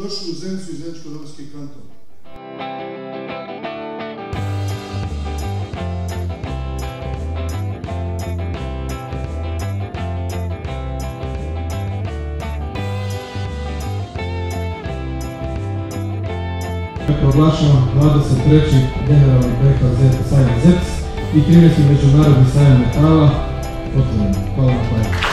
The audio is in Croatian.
dobrodošli u Zenicu i Zeničko-Dobojski kanton. Proglašavam 23. generalni pregled sajma ZEPS i 13. međunarodni sajam metala otvoren. Hvala na pažnji.